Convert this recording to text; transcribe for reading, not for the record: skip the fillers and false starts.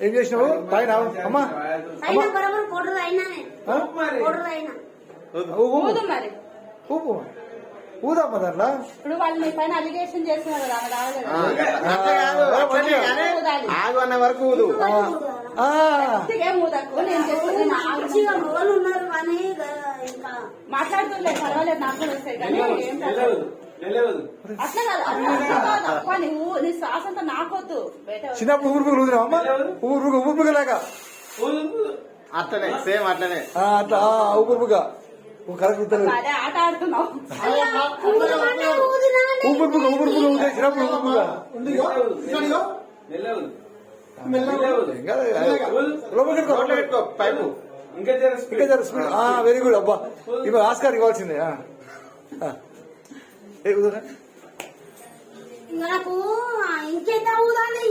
ఏం చేసినావు తాగినా అమ్మా ఊపు ఊదమ్మా దాంట్లో ఇప్పుడు వాళ్ళు మీ పైన అలిగేషన్ చేస్తున్నారు ఆగు అన్న వరకు ఊదు. మాట్లాడుతుండే పర్వాలేదు నాకు కూడా వస్తాయి కానీ అట్లా కాదు నీ శ్వాస అంతా నాకొద్దు చిన్నప్పుడు ఊరుపుగలు ఊదినావు అమ్మా ఊపుగలేక అట్లనే సేమ్ అట్లనే అట్లా ఊపుగా కరెక్ట్ అదే ఆట ఆడుతున్నావు ఊపుగా ఊదే చిన్నప్పుడు ఊపుగా పెట్టుకో పైపు ఇంకా స్పీడ్ వెరీ గుడ్ అబ్బా ఇప్పుడు ఆస్కార్ ఇవ్వాల్సిందే నాకు ఇంకెంత ఊదాలి